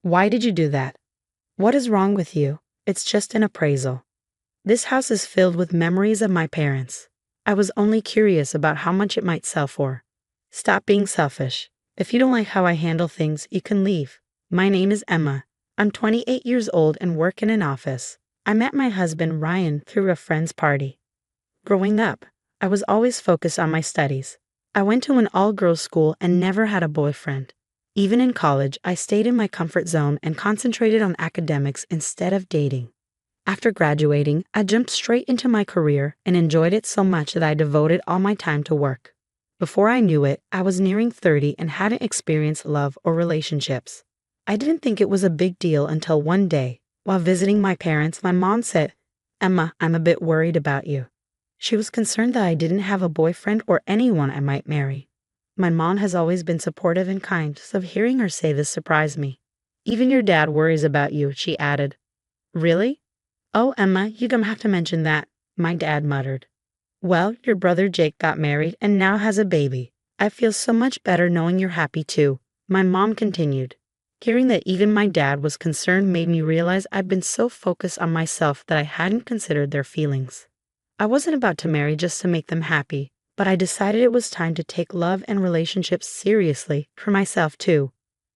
Why did you do that? What is wrong with you? It's just an appraisal. This house is filled with memories of my parents. I was only curious about how much it might sell for. Stop being selfish. If you don't like how I handle things, you can leave. My name is Emma. I'm 28 years old and work in an office. I met my husband Ryan through a friend's party. Growing up, I was always focused on my studies. I went to an all-girls school and never had a boyfriend. Even in college, I stayed in my comfort zone and concentrated on academics instead of dating. After graduating, I jumped straight into my career and enjoyed it so much that I devoted all my time to work. Before I knew it, I was nearing 30 and hadn't experienced love or relationships. I didn't think it was a big deal until one day, while visiting my parents, my mom said, "Emma, I'm a bit worried about you." She was concerned that I didn't have a boyfriend or anyone I might marry. My mom has always been supportive and kind, so hearing her say this surprised me. "Even your dad worries about you," she added. "Really?" "Oh, Emma, you don't have to mention that," my dad muttered. "Well, your brother Jake got married and now has a baby. I feel so much better knowing you're happy too," my mom continued. Hearing that even my dad was concerned made me realize I'd been so focused on myself that I hadn't considered their feelings. I wasn't about to marry just to make them happy, but I decided it was time to take love and relationships seriously for myself too.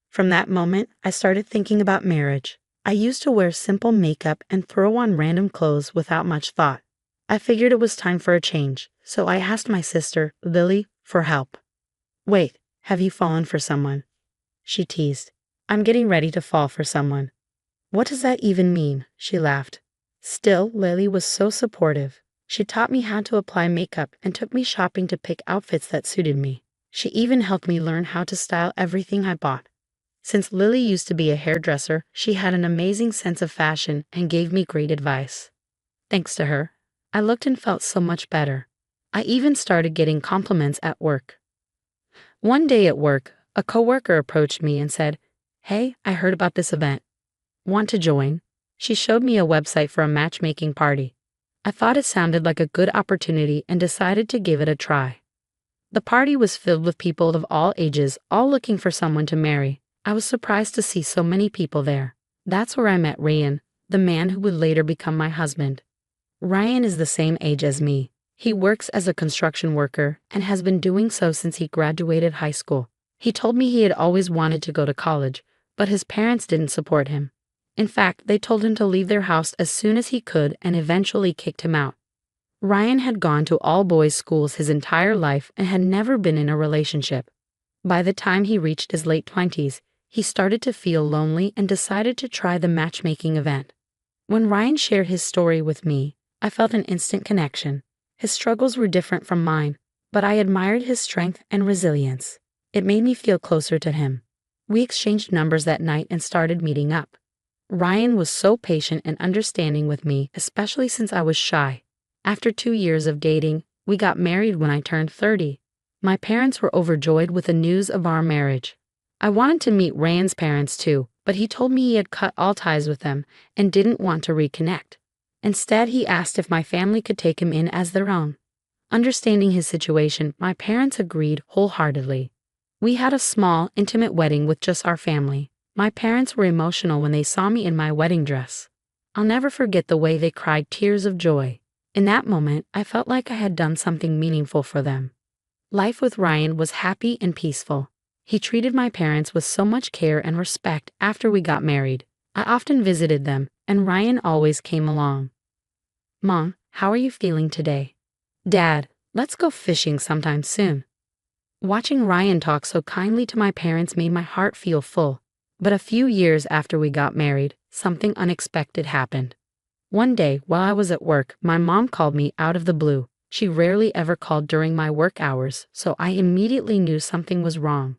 From that moment, I started thinking about marriage. I used to wear simple makeup and throw on random clothes without much thought. I figured it was time for a change, so I asked my sister, Lily, for help. "Wait, have you fallen for someone?" she teased. "I'm getting ready to fall for someone." "What does that even mean?" she laughed. Still, Lily was so supportive. She taught me how to apply makeup and took me shopping to pick outfits that suited me. She even helped me learn how to style everything I bought. Since Lily used to be a hairdresser, she had an amazing sense of fashion and gave me great advice. Thanks to her, I looked and felt so much better. I even started getting compliments at work. One day at work, a coworker approached me and said, "Hey, I heard about this event. Want to join?" She showed me a website for a matchmaking party. I thought it sounded like a good opportunity and decided to give it a try. The party was filled with people of all ages, all looking for someone to marry. I was surprised to see so many people there. That's where I met Ryan, the man who would later become my husband. Ryan is the same age as me. He works as a construction worker and has been doing so since he graduated high school. He told me he had always wanted to go to college, but his parents didn't support him. In fact, they told him to leave their house as soon as he could and eventually kicked him out. Ryan had gone to all-boys schools his entire life and had never been in a relationship. By the time he reached his late 20s, he started to feel lonely and decided to try the matchmaking event. When Ryan shared his story with me, I felt an instant connection. His struggles were different from mine, but I admired his strength and resilience. It made me feel closer to him. We exchanged numbers that night and started meeting up. Ryan was so patient and understanding with me, especially since I was shy. After 2 years of dating, we got married when I turned 30. My parents were overjoyed with the news of our marriage. I wanted to meet Ryan's parents too, but he told me he had cut all ties with them and didn't want to reconnect. Instead, he asked if my family could take him in as their own. Understanding his situation, my parents agreed wholeheartedly. We had a small, intimate wedding with just our family. My parents were emotional when they saw me in my wedding dress. I'll never forget the way they cried tears of joy. In that moment, I felt like I had done something meaningful for them. Life with Ryan was happy and peaceful. He treated my parents with so much care and respect after we got married. I often visited them, and Ryan always came along. "Mom, how are you feeling today?" "Dad, let's go fishing sometime soon." Watching Ryan talk so kindly to my parents made my heart feel full. But a few years after we got married, something unexpected happened. One day, while I was at work, my mom called me out of the blue. She rarely ever called during my work hours, so I immediately knew something was wrong.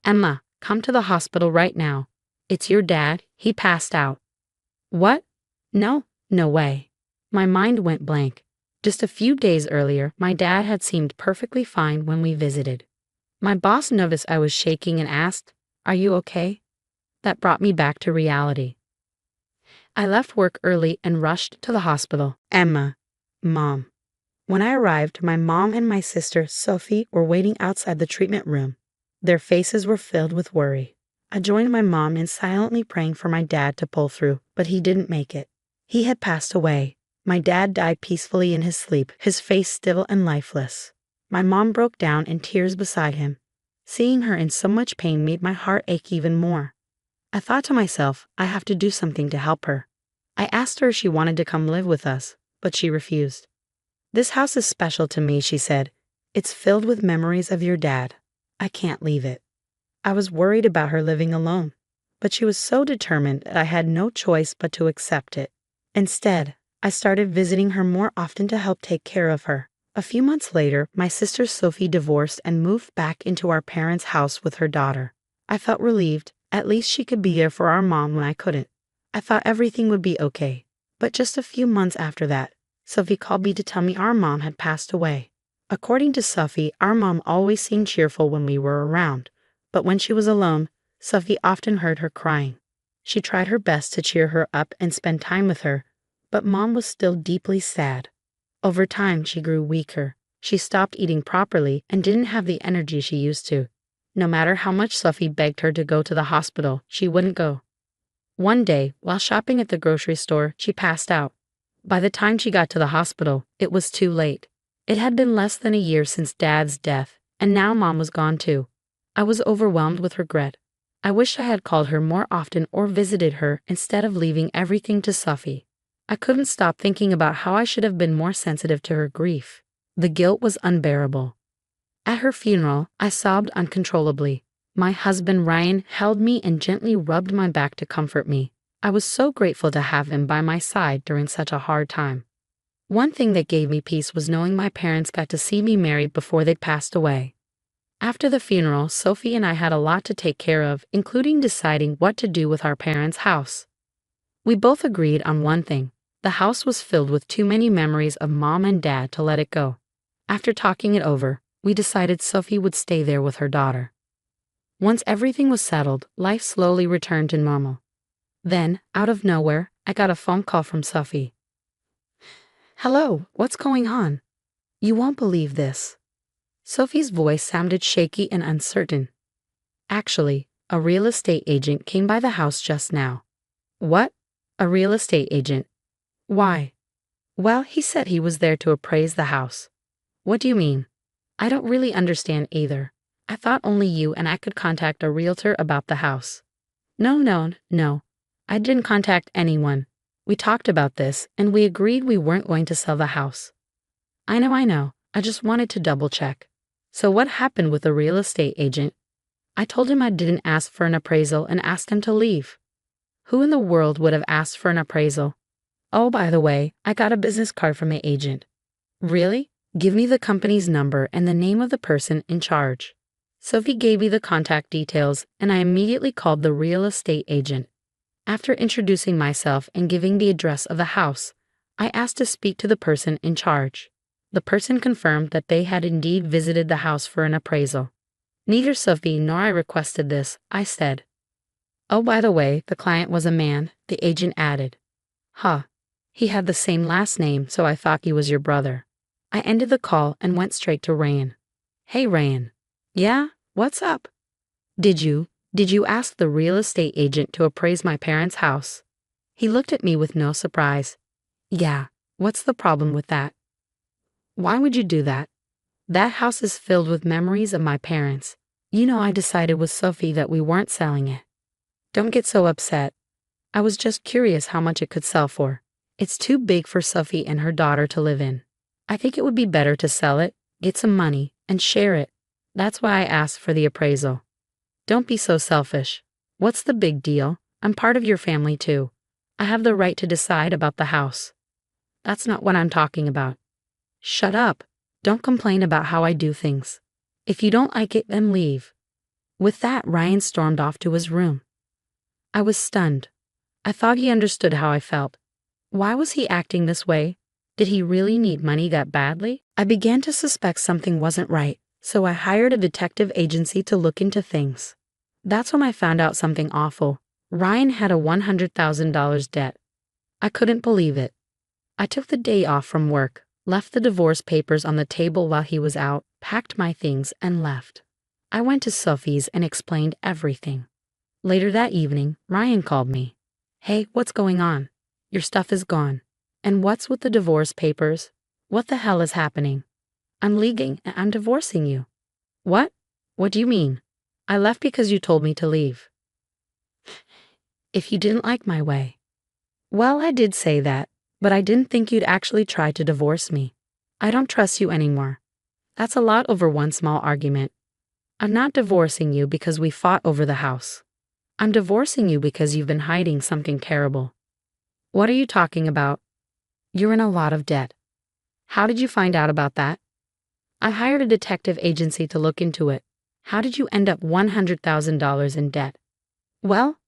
"Emma, come to the hospital right now. It's your dad, he passed out." "What? No way." My mind went blank. Just a few days earlier, my dad had seemed perfectly fine when we visited. My boss noticed I was shaking and asked, "Are you okay?" That brought me back to reality. I left work early and rushed to the hospital. "Emma, Mom." When I arrived, my mom and my sister, Sophie, were waiting outside the treatment room. Their faces were filled with worry. I joined my mom in silently praying for my dad to pull through, but he didn't make it. He had passed away. My dad died peacefully in his sleep, his face still and lifeless. My mom broke down in tears beside him. Seeing her in so much pain made my heart ache even more. I thought to myself, I have to do something to help her. I asked her if she wanted to come live with us, but she refused. "This house is special to me," she said. "It's filled with memories of your dad. I can't leave it." I was worried about her living alone, but she was so determined that I had no choice but to accept it. Instead, I started visiting her more often to help take care of her. A few months later, my sister Sophie divorced and moved back into our parents' house with her daughter. I felt relieved. At least she could be there for our mom when I couldn't. I thought everything would be okay. But just a few months after that, Sophie called me to tell me our mom had passed away. According to Sophie, our mom always seemed cheerful when we were around, but when she was alone, Sophie often heard her crying. She tried her best to cheer her up and spend time with her, but Mom was still deeply sad. Over time, she grew weaker. She stopped eating properly and didn't have the energy she used to. No matter how much Sophie begged her to go to the hospital, she wouldn't go. One day, while shopping at the grocery store, she passed out. By the time she got to the hospital, it was too late. It had been less than a year since Dad's death, and now Mom was gone too. I was overwhelmed with regret. I wished I had called her more often or visited her instead of leaving everything to Sophie. I couldn't stop thinking about how I should have been more sensitive to her grief. The guilt was unbearable. At her funeral, I sobbed uncontrollably. My husband Ryan held me and gently rubbed my back to comfort me. I was so grateful to have him by my side during such a hard time. One thing that gave me peace was knowing my parents got to see me married before they passed away. After the funeral, Sophie and I had a lot to take care of, including deciding what to do with our parents' house. We both agreed on one thing. The house was filled with too many memories of Mom and Dad to let it go. After talking it over, we decided Sophie would stay there with her daughter. Once everything was settled, life slowly returned to normal. Then, out of nowhere, I got a phone call from Sophie. "Hello, what's going on? You won't believe this." Sophie's voice sounded shaky and uncertain. "Actually, a real estate agent came by the house just now." "What? A real estate agent? Why?" "Well, he said he was there to appraise the house." "What do you mean?" "I don't really understand either. I thought only you and I could contact a realtor about the house." No. I didn't contact anyone. We talked about this, and we agreed we weren't going to sell the house." I know. I just wanted to double check." "So what happened with the real estate agent?" "I told him I didn't ask for an appraisal and asked him to leave." "Who in the world would have asked for an appraisal?" "Oh, by the way, I got a business card from the agent." "Really? Give me the company's number and the name of the person in charge." Sophie gave me the contact details, and I immediately called the real estate agent. After introducing myself and giving the address of the house, I asked to speak to the person in charge. The person confirmed that they had indeed visited the house for an appraisal. "Neither Sophie nor I requested this," I said. "Oh, by the way, the client was a man," the agent added. "Huh. He had the same last name, so I thought he was your brother." I ended the call and went straight to Ryan. "Hey, Ryan." "Yeah? What's up?" Did you ask the real estate agent to appraise my parents' house?" He looked at me with no surprise. "Yeah, what's the problem with that?" "Why would you do that? That house is filled with memories of my parents. You know I decided with Sophie that we weren't selling it." "Don't get so upset. I was just curious how much it could sell for. It's too big for Sophie and her daughter to live in. I think it would be better to sell it, get some money, and share it. That's why I asked for the appraisal." "Don't be so selfish. What's the big deal? I'm part of your family too. I have the right to decide about the house." "That's not what I'm talking about." "Shut up. Don't complain about how I do things. If you don't like it, then leave." With that, Ryan stormed off to his room. I was stunned. I thought he understood how I felt. Why was he acting this way? Did he really need money that badly? I began to suspect something wasn't right, so I hired a detective agency to look into things. That's when I found out something awful. Ryan had a $100,000 debt. I couldn't believe it. I took the day off from work, left the divorce papers on the table while he was out, packed my things, and left. I went to Sophie's and explained everything. Later that evening, Ryan called me. Hey, what's going on? Your stuff is gone. And what's with the divorce papers? What the hell is happening? I'm leaving and I'm divorcing you. What? What do you mean? I left because you told me to leave. If you didn't like my way. Well, I did say that, but I didn't think you'd actually try to divorce me. I don't trust you anymore. That's a lot over one small argument. I'm not divorcing you because we fought over the house. I'm divorcing you because you've been hiding something terrible. What are you talking about? You're in a lot of debt. How did you find out about that? I hired a detective agency to look into it. How did you end up $100,000 in debt? Well,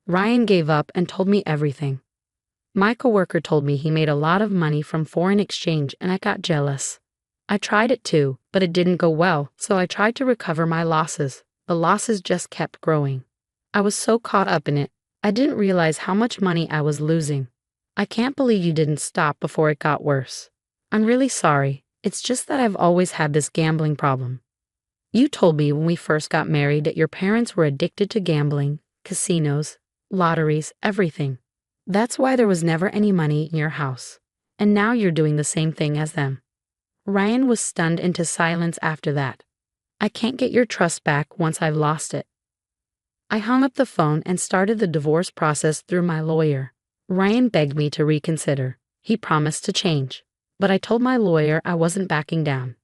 Ryan gave up and told me everything. My coworker told me he made a lot of money from foreign exchange and I got jealous. I tried it too, but it didn't go well, so I tried to recover my losses. The losses just kept growing. I was so caught up in it, I didn't realize how much money I was losing. I can't believe you didn't stop before it got worse. I'm really sorry. It's just that I've always had this gambling problem. You told me when we first got married that your parents were addicted to gambling, casinos, lotteries, everything. That's why there was never any money in your house. And now you're doing the same thing as them. Ryan was stunned into silence after that. I can't get your trust back once I've lost it. I hung up the phone and started the divorce process through my lawyer. Ryan begged me to reconsider. He promised to change. But I told my lawyer I wasn't backing down.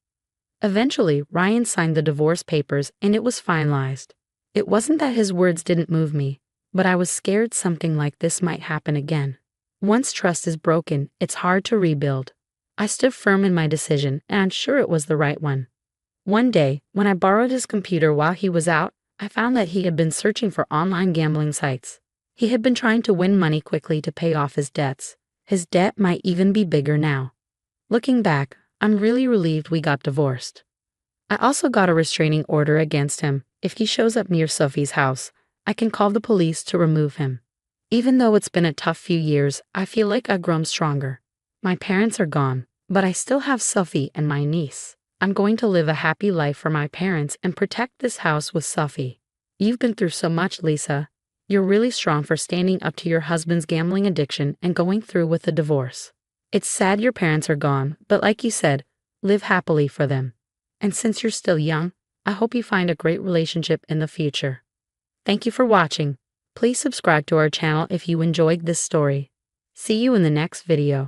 Eventually, Ryan signed the divorce papers and it was finalized. It wasn't that his words didn't move me, but I was scared something like this might happen again. Once trust is broken, it's hard to rebuild. I stood firm in my decision and I'm sure it was the right one. One day, when I borrowed his computer while he was out, I found that he had been searching for online gambling sites. He had been trying to win money quickly to pay off his debts. His debt might even be bigger now. Looking back, I'm really relieved we got divorced. I also got a restraining order against him. If he shows up near Sophie's house, I can call the police to remove him. Even though it's been a tough few years, I feel like I've grown stronger. My parents are gone, but I still have Sophie and my niece. I'm going to live a happy life for my parents and protect this house with Sophie. You've been through so much, Lisa. You're really strong for standing up to your husband's gambling addiction and going through with the divorce. It's sad your parents are gone, but like you said, live happily for them. And since you're still young, I hope you find a great relationship in the future. Thank you for watching. Please subscribe to our channel if you enjoyed this story. See you in the next video.